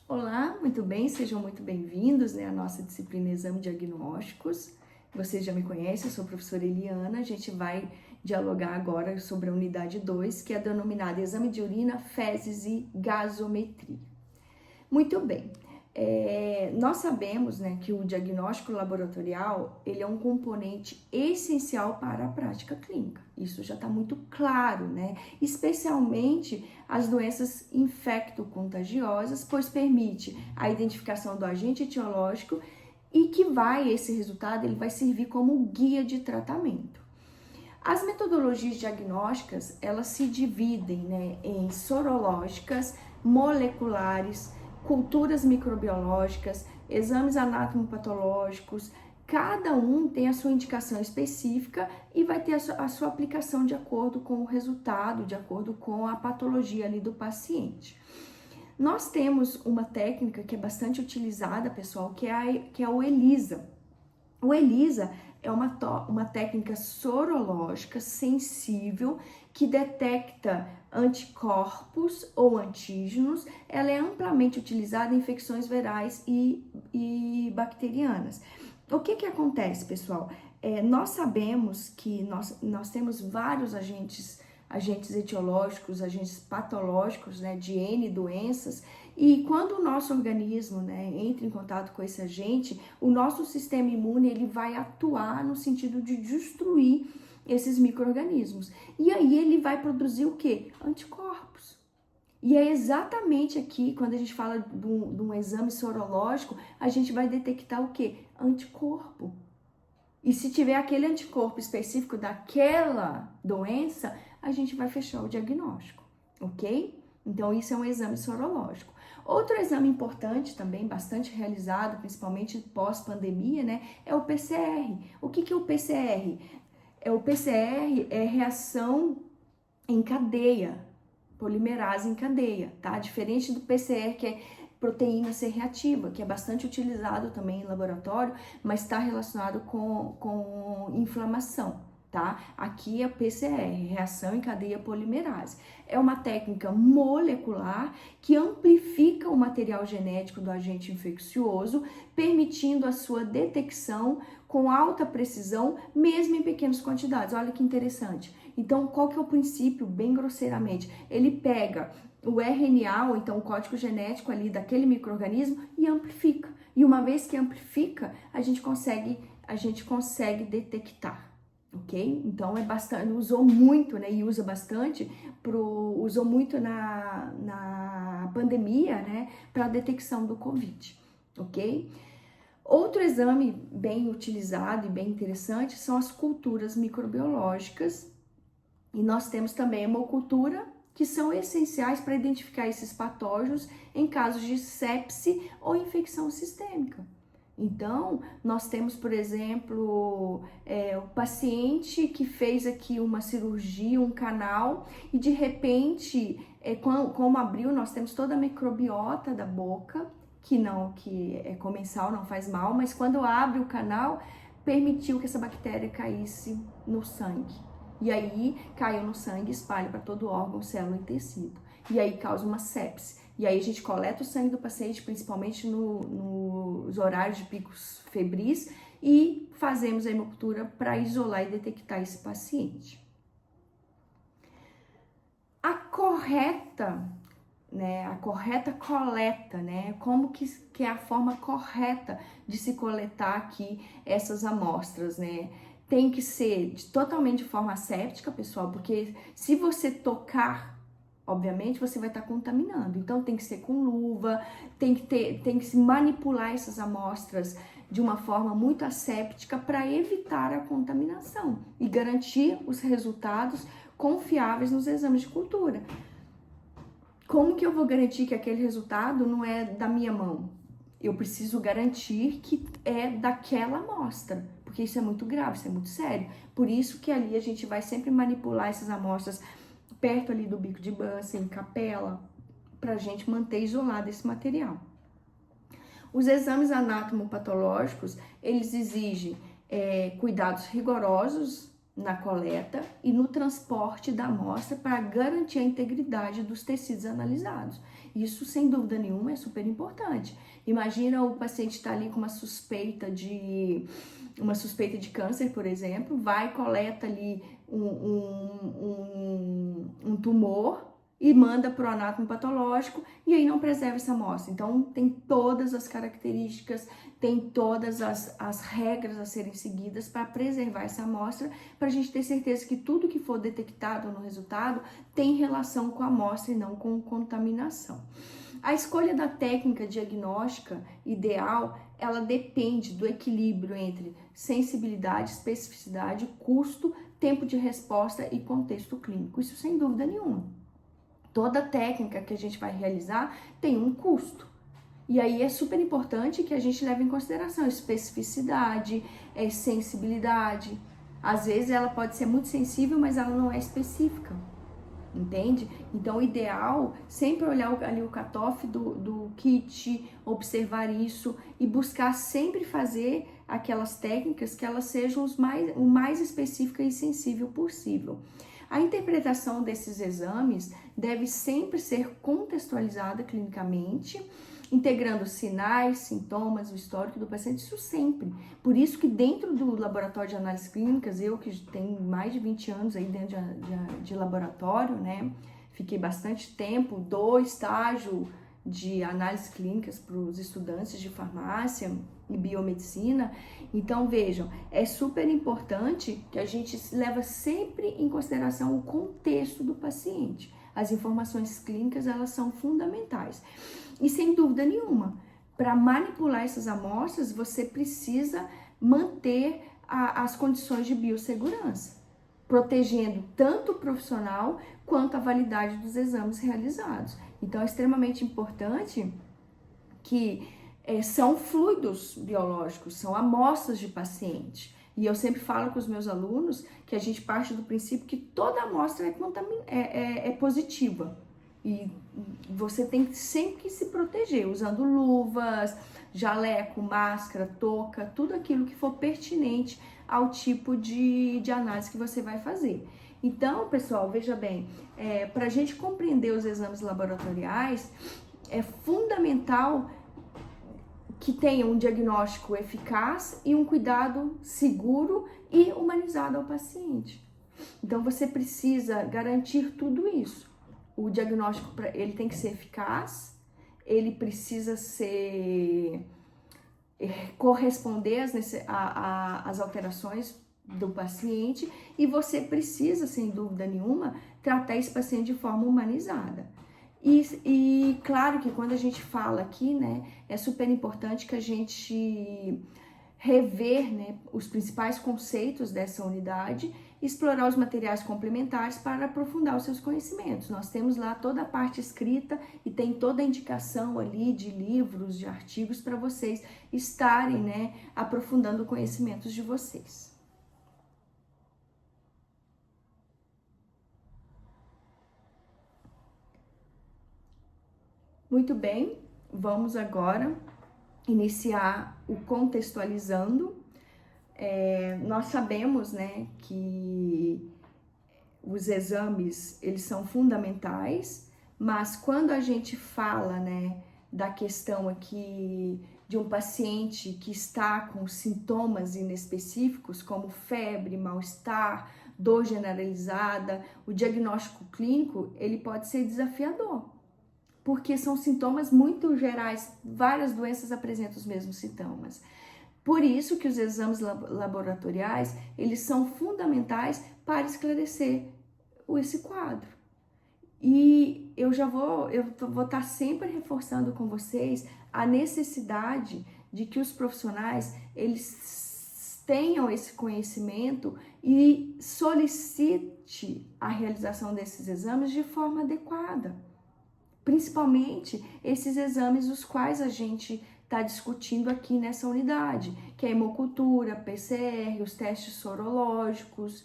Olá, muito bem, sejam muito bem-vindos, à nossa disciplina Exame Diagnósticos. Vocês já me conhecem, eu sou a professora Eliana. A gente vai dialogar agora sobre a unidade 2, que é denominada Exame de Urina, Fezes e Gasometria. Muito bem, nós sabemos, que o diagnóstico laboratorial ele é um componente essencial para a prática clínica. Isso já está muito claro, especialmente as doenças infecto-contagiosas, pois permite a identificação do agente etiológico e que esse resultado ele vai servir como guia de tratamento. As metodologias diagnósticas, elas se dividem em sorológicas, moleculares, culturas microbiológicas, exames anatomopatológicos. Cada um tem a sua indicação específica e vai ter a sua aplicação de acordo com o resultado, de acordo com a patologia ali do paciente. Nós temos uma técnica que é bastante utilizada, pessoal, que é o ELISA. O ELISA é uma técnica sorológica sensível que detecta anticorpos ou antígenos. Ela é amplamente utilizada em infecções virais e bacterianas. O que acontece, pessoal? Nós sabemos que nós temos vários agentes etiológicos, agentes patológicos, de N doenças, e quando o nosso organismo, entra em contato com esse agente, o nosso sistema imune ele vai atuar no sentido de destruir esses micro-organismos. E aí ele vai produzir o quê? Anticorpos. E é exatamente aqui, quando a gente fala de um exame sorológico, a gente vai detectar o quê? Anticorpo. E se tiver aquele anticorpo específico daquela doença, a gente vai fechar o diagnóstico, ok? Então, isso é um exame sorológico. Outro exame importante também, bastante realizado, principalmente pós-pandemia, é o PCR. O que é o PCR? O PCR é reação em cadeia, polimerase em cadeia, tá? Diferente do PCR, que é proteína C reativa, que é bastante utilizado também em laboratório, mas está relacionado com inflamação, tá? Aqui é PCR, reação em cadeia polimerase. É uma técnica molecular que amplifica o material genético do agente infeccioso, permitindo a sua detecção com alta precisão, mesmo em pequenas quantidades. Olha que interessante. Então, qual que é o princípio, bem grosseiramente? Ele pega o RNA, ou então o código genético ali daquele micro-organismo e amplifica. E uma vez que amplifica, a gente consegue detectar, ok? Então é bastante, usou muito, e usa bastante, usou muito na pandemia, para a detecção do Covid, ok? Outro exame bem utilizado e bem interessante são as culturas microbiológicas, e nós temos também a hemocultura, que são essenciais para identificar esses patógenos em casos de sepse ou infecção sistêmica. Então, nós temos, por exemplo, o paciente que fez aqui uma cirurgia, um canal, e de repente, como abriu, nós temos toda a microbiota da boca, que é comensal, não faz mal, mas quando abre o canal, permitiu que essa bactéria caísse no sangue. E aí, caiu no sangue, espalha para todo órgão, célula e tecido. E aí causa uma sepse. E aí a gente coleta o sangue do paciente, principalmente nos horários de picos febris, e fazemos a hemocultura para isolar e detectar esse paciente. A correta coleta, como que é a forma correta de se coletar aqui essas amostras, Tem que ser totalmente de forma asséptica, pessoal, porque se você tocar, obviamente, você vai estar contaminando. Então, tem que ser com luva, tem que se manipular essas amostras de uma forma muito asséptica para evitar a contaminação e garantir os resultados confiáveis nos exames de cultura. Como que eu vou garantir que aquele resultado não é da minha mão? Eu preciso garantir que é daquela amostra, porque isso é muito grave, isso é muito sério. Por isso que ali a gente vai sempre manipular essas amostras perto ali do bico de Bunsen, capela, para a gente manter isolado esse material. Os exames anatomopatológicos, eles exigem cuidados rigorosos, na coleta e no transporte da amostra para garantir a integridade dos tecidos analisados. Isso, sem dúvida nenhuma, é super importante. Imagina o paciente estar ali com uma suspeita de câncer, por exemplo, vai, coleta ali um tumor e manda para o anátomo patológico e aí não preserva essa amostra. Então, tem todas as características, tem todas as regras a serem seguidas para preservar essa amostra, para a gente ter certeza que tudo que for detectado no resultado tem relação com a amostra e não com contaminação. A escolha da técnica diagnóstica ideal, ela depende do equilíbrio entre sensibilidade, especificidade, custo, tempo de resposta e contexto clínico. Isso sem dúvida nenhuma. Toda técnica que a gente vai realizar tem um custo. E aí é super importante que a gente leve em consideração especificidade, sensibilidade. Às vezes ela pode ser muito sensível, mas ela não é específica. Entende? Então, o ideal sempre olhar ali o cutoff do kit, observar isso e buscar sempre fazer aquelas técnicas que elas sejam o mais específica e sensível possível. A interpretação desses exames deve sempre ser contextualizada clinicamente, integrando sinais, sintomas, o histórico do paciente, isso sempre. Por isso que dentro do laboratório de análises clínicas, eu que tenho mais de 20 anos aí dentro de laboratório, né, fiquei bastante tempo, dou estágio de análises clínicas para os estudantes de farmácia e biomedicina. Então, vejam, é super importante que a gente leva sempre em consideração o contexto do paciente. As informações clínicas, elas são fundamentais. E sem dúvida nenhuma, para manipular essas amostras, você precisa manter as condições de biossegurança, protegendo tanto o profissional quanto a validade dos exames realizados. Então, é extremamente importante que são fluidos biológicos, são amostras de paciente. E eu sempre falo com os meus alunos que a gente parte do princípio que toda amostra é positiva. E você tem sempre que se proteger, usando luvas, jaleco, máscara, touca, tudo aquilo que for pertinente ao tipo de análise que você vai fazer. Então, pessoal, veja bem, para a gente compreender os exames laboratoriais, é fundamental que tenha um diagnóstico eficaz e um cuidado seguro e humanizado ao paciente. Então, você precisa garantir tudo isso. O diagnóstico, ele tem que ser eficaz, ele precisa corresponder às alterações do paciente e você precisa, sem dúvida nenhuma, tratar esse paciente de forma humanizada. E claro que quando a gente fala aqui, né, é super importante que a gente rever, né, os principais conceitos dessa unidade, explorar os materiais complementares para aprofundar os seus conhecimentos. Nós temos lá toda a parte escrita e tem toda a indicação ali de livros, de artigos para vocês estarem, né, aprofundando conhecimentos de vocês. Muito bem, vamos agora iniciar o contextualizando. Nós sabemos, né, que os exames, eles são fundamentais, mas quando a gente fala, né, da questão aqui de um paciente que está com sintomas inespecíficos, como febre, mal-estar, dor generalizada, o diagnóstico clínico, ele pode ser desafiador, porque são sintomas muito gerais, várias doenças apresentam os mesmos sintomas. Por isso que os exames laboratoriais, eles são fundamentais para esclarecer esse quadro. E eu vou estar sempre reforçando com vocês a necessidade de que os profissionais, eles tenham esse conhecimento e solicite a realização desses exames de forma adequada. Principalmente esses exames os quais a gente está discutindo aqui nessa unidade, que é a hemocultura, PCR, os testes sorológicos,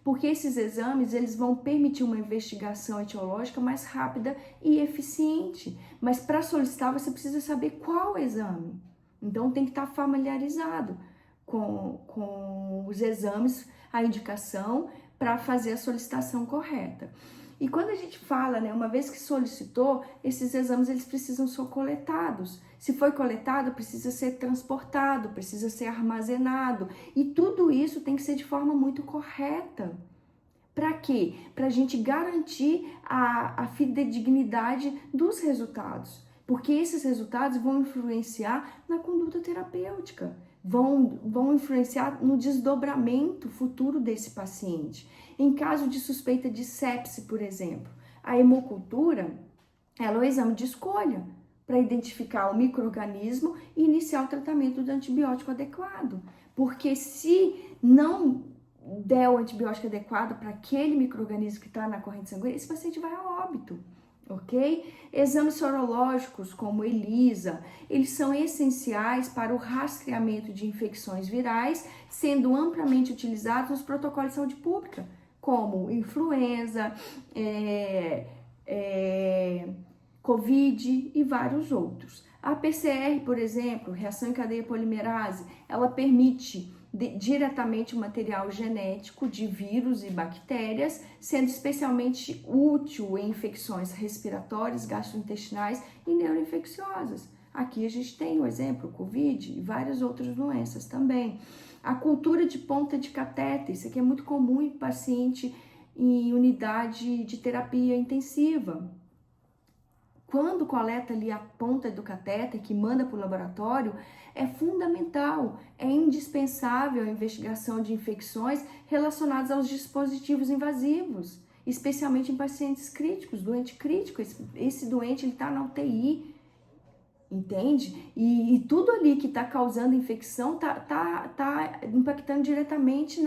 porque esses exames eles vão permitir uma investigação etiológica mais rápida e eficiente, mas para solicitar você precisa saber qual exame, então tem que estar familiarizado com os exames a indicação para fazer a solicitação correta. E quando a gente fala, né, uma vez que solicitou, esses exames eles precisam ser coletados. Se foi coletado, precisa ser transportado, precisa ser armazenado. E tudo isso tem que ser de forma muito correta. Para quê? Para a gente garantir a fidedignidade dos resultados. Porque esses resultados vão influenciar na conduta terapêutica, vão influenciar no desdobramento futuro desse paciente. Em caso de suspeita de sepse, por exemplo, a hemocultura ela é o exame de escolha para identificar o micro-organismo e iniciar o tratamento do antibiótico adequado. Porque se não der o antibiótico adequado para aquele micro-organismo que está na corrente sanguínea, esse paciente vai a óbito. Ok? Exames sorológicos como ELISA, eles são essenciais para o rastreamento de infecções virais, sendo amplamente utilizados nos protocolos de saúde pública, como influenza, Covid e vários outros. A PCR, por exemplo, reação em cadeia polimerase, ela permite diretamente o material genético de vírus e bactérias, sendo especialmente útil em infecções respiratórias, gastrointestinais e neuroinfecciosas. Aqui a gente tem o exemplo, Covid e várias outras doenças também. A cultura de ponta de catéter, isso aqui é muito comum em paciente em unidade de terapia intensiva. Quando coleta ali a ponta do catéter que manda para o laboratório, é fundamental, é indispensável a investigação de infecções relacionadas aos dispositivos invasivos, especialmente em pacientes críticos, doente crítico. Esse doente está na UTI, entende? E tudo ali que está causando infecção tá impactando diretamente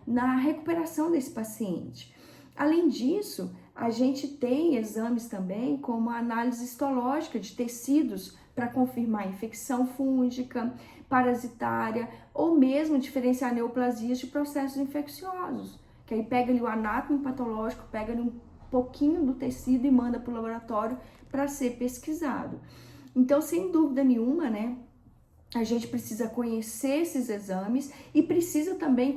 na recuperação desse paciente. Além disso, a gente tem exames também como a análise histológica de tecidos para confirmar infecção fúngica, parasitária ou mesmo diferenciar neoplasias de processos infecciosos. Que aí pega ali o anátomo patológico, pega ali um pouquinho do tecido e manda para o laboratório para ser pesquisado. Então, sem dúvida nenhuma, né? A gente precisa conhecer esses exames e precisa também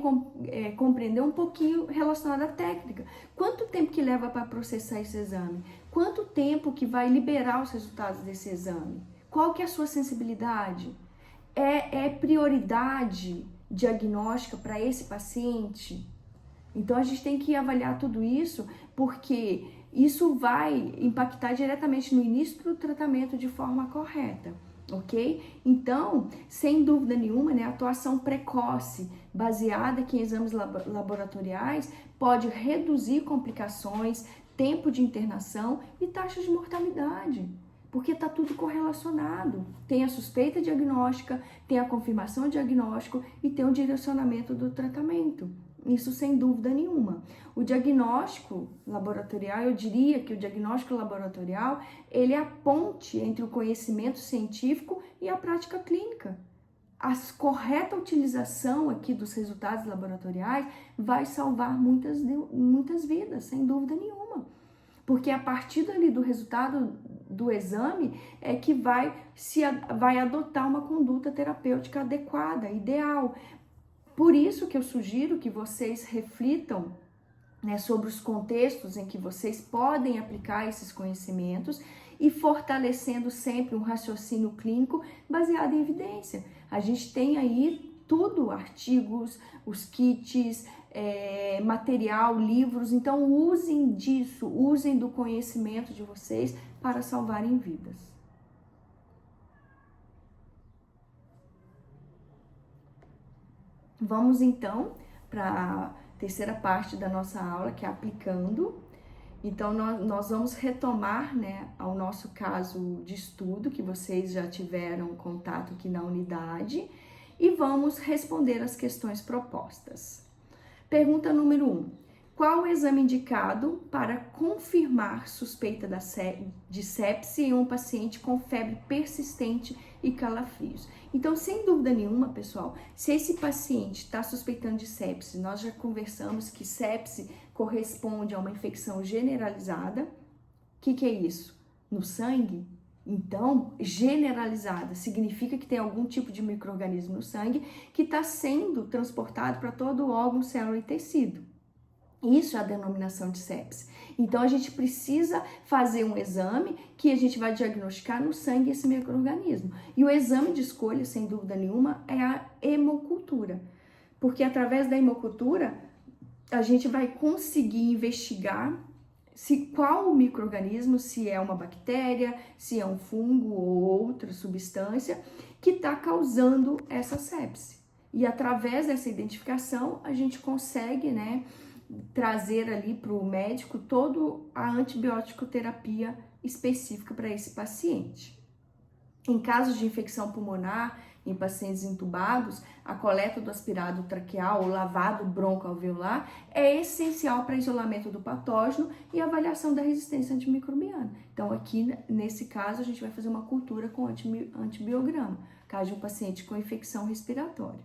compreender um pouquinho relacionado à técnica. Quanto tempo que leva para processar esse exame? Quanto tempo que vai liberar os resultados desse exame? Qual que é a sua sensibilidade? É prioridade diagnóstica para esse paciente? Então, a gente tem que avaliar tudo isso porque isso vai impactar diretamente no início do tratamento de forma correta. Ok? Então, sem dúvida nenhuma, né, a atuação precoce, baseada aqui em exames laboratoriais, pode reduzir complicações, tempo de internação e taxa de mortalidade, porque está tudo correlacionado. Tem a suspeita diagnóstica, tem a confirmação diagnóstico e tem o direcionamento do tratamento. Isso sem dúvida nenhuma. O diagnóstico laboratorial, eu diria que o diagnóstico laboratorial, ele é a ponte entre o conhecimento científico e a prática clínica. A correta utilização aqui dos resultados laboratoriais vai salvar muitas vidas, sem dúvida nenhuma. Porque a partir dali do resultado do exame é que vai adotar uma conduta terapêutica adequada, ideal. Por isso que eu sugiro que vocês reflitam, né, sobre os contextos em que vocês podem aplicar esses conhecimentos e fortalecendo sempre um raciocínio clínico baseado em evidência. A gente tem aí tudo, artigos, os kits, material, livros, então usem disso, usem do conhecimento de vocês para salvarem vidas. Vamos então para a terceira parte da nossa aula, que é aplicando. Então, nós vamos retomar, né, ao nosso caso de estudo, que vocês já tiveram contato aqui na unidade, e vamos responder as questões propostas. Pergunta número 1. Qual o exame indicado para confirmar suspeita de sepse em um paciente com febre persistente e calafrios? Então, sem dúvida nenhuma, pessoal, se esse paciente está suspeitando de sepse, nós já conversamos que sepse corresponde a uma infecção generalizada. O que é isso? No sangue? Então, generalizada significa que tem algum tipo de micro-organismo no sangue que está sendo transportado para todo o órgão, célula e tecido. Isso é a denominação de sepse. Então, a gente precisa fazer um exame que a gente vai diagnosticar no sangue esse micro-organismo. E o exame de escolha, sem dúvida nenhuma, é a hemocultura. Porque através da hemocultura, a gente vai conseguir investigar qual o micro-organismo, se é uma bactéria, se é um fungo ou outra substância, que está causando essa sepse. E através dessa identificação, a gente consegue, né, trazer ali para o médico toda a antibiótico terapia específica para esse paciente. Em casos de infecção pulmonar, em pacientes intubados, a coleta do aspirado traqueal ou lavado broncoalveolar é essencial para isolamento do patógeno e avaliação da resistência antimicrobiana. Então, aqui, nesse caso, a gente vai fazer uma cultura com antibiograma, caso de um paciente com infecção respiratória.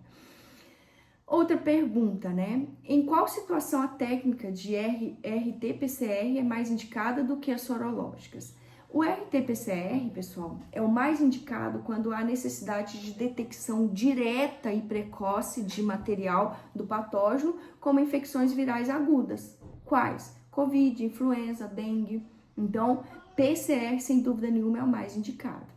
Outra pergunta, né? Em qual situação a técnica de RT-PCR é mais indicada do que as sorológicas? O RT-PCR, pessoal, é o mais indicado quando há necessidade de detecção direta e precoce de material do patógeno, como infecções virais agudas. Quais? Covid, influenza, dengue. Então, PCR, sem dúvida nenhuma, é o mais indicado.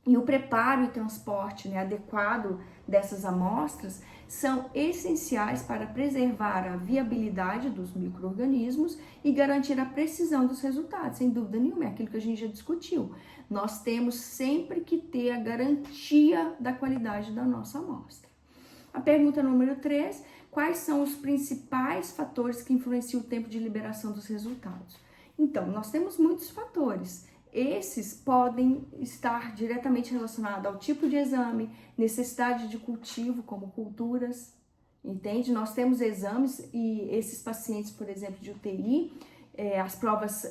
E o preparo e transporte, né, adequado dessas amostras são essenciais para preservar a viabilidade dos micro-organismos e garantir a precisão dos resultados, sem dúvida nenhuma, é aquilo que a gente já discutiu. Nós temos sempre que ter a garantia da qualidade da nossa amostra. A pergunta número 3, quais são os principais fatores que influenciam o tempo de liberação dos resultados? Então, nós temos muitos fatores. Esses podem estar diretamente relacionados ao tipo de exame, necessidade de cultivo, como culturas, entende? Nós temos exames e esses pacientes, por exemplo, de UTI, as provas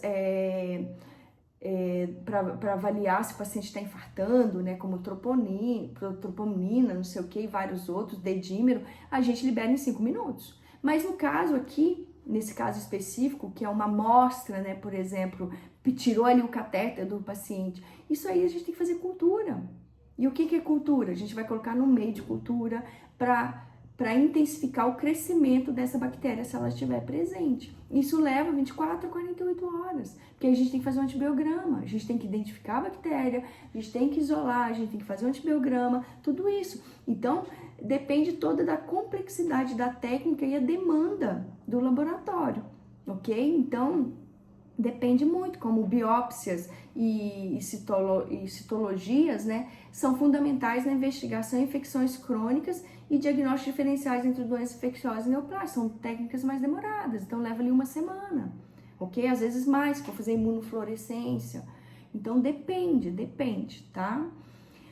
para avaliar se o paciente está infartando, né, como troponina, não sei o que, e vários outros, dedímero, a gente libera em 5 minutos. Mas no caso aqui, nesse caso específico, que é uma amostra, né, por exemplo, tirou ali o catéter do paciente, isso aí a gente tem que fazer cultura. E o que é cultura? A gente vai colocar no meio de cultura para intensificar o crescimento dessa bactéria se ela estiver presente. Isso leva 24 a 48 horas, porque a gente tem que fazer um antibiograma, a gente tem que identificar a bactéria, a gente tem que isolar, a gente tem que fazer um antibiograma, tudo isso. Então, depende toda da complexidade da técnica e a demanda do laboratório, ok? Então, depende muito, como biópsias e citologias, né, são fundamentais na investigação de infecções crônicas e diagnósticos diferenciais entre doenças infecciosas e neoplásicas. São técnicas mais demoradas, então leva ali 1 semana, ok? Às vezes mais, se for fazer imunofluorescência. Então depende, tá?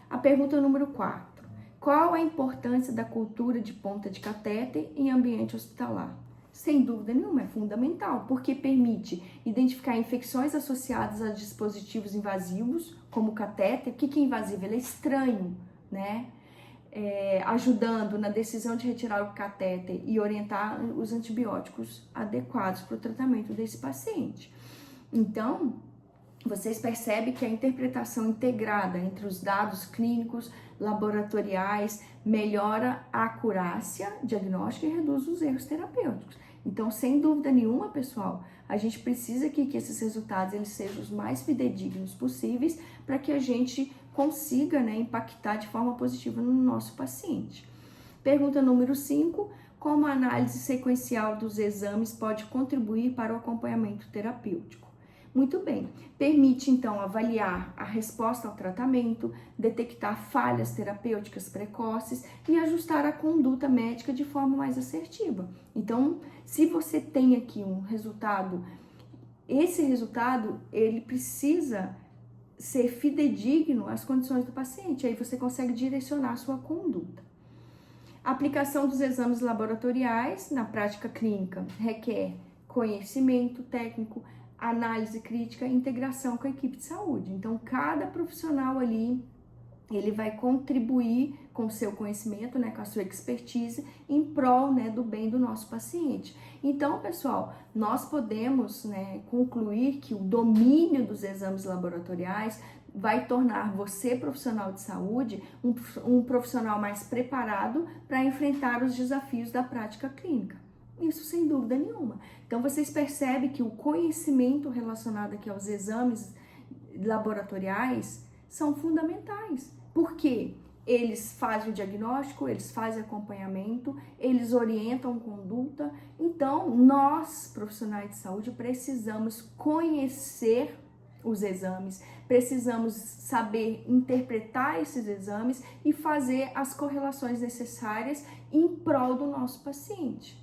A pergunta número 4. Qual a importância da cultura de ponta de catéter em ambiente hospitalar? Sem dúvida nenhuma, é fundamental, porque permite identificar infecções associadas a dispositivos invasivos, como o catéter. O que é invasivo? Ele é estranho, né? Ajudando na decisão de retirar o catéter e orientar os antibióticos adequados para o tratamento desse paciente. Então, vocês percebem que a interpretação integrada entre os dados clínicos, laboratoriais, melhora a acurácia diagnóstica e reduz os erros terapêuticos. Então, sem dúvida nenhuma, pessoal, a gente precisa que esses resultados eles sejam os mais fidedignos possíveis para que a gente consiga, né, impactar de forma positiva no nosso paciente. Pergunta número 5. Como a análise sequencial dos exames pode contribuir para o acompanhamento terapêutico? Muito bem, permite então avaliar a resposta ao tratamento, detectar falhas terapêuticas precoces e ajustar a conduta médica de forma mais assertiva. Então, se você tem aqui um resultado, esse resultado ele precisa ser fidedigno às condições do paciente, aí você consegue direcionar a sua conduta. A aplicação dos exames laboratoriais na prática clínica requer conhecimento técnico, análise crítica e integração com a equipe de saúde. Então, cada profissional ali ele vai contribuir com o seu conhecimento, né, com a sua expertise, em prol, né, do bem do nosso paciente. Então, pessoal, nós podemos, né, concluir que o domínio dos exames laboratoriais vai tornar você, profissional de saúde, um profissional mais preparado para enfrentar os desafios da prática clínica. Isso sem dúvida nenhuma. Então, vocês percebem que o conhecimento relacionado aqui aos exames laboratoriais são fundamentais. Por quê? Eles fazem o diagnóstico, eles fazem acompanhamento, eles orientam conduta. Então, nós, profissionais de saúde, precisamos conhecer os exames, precisamos saber interpretar esses exames e fazer as correlações necessárias em prol do nosso paciente.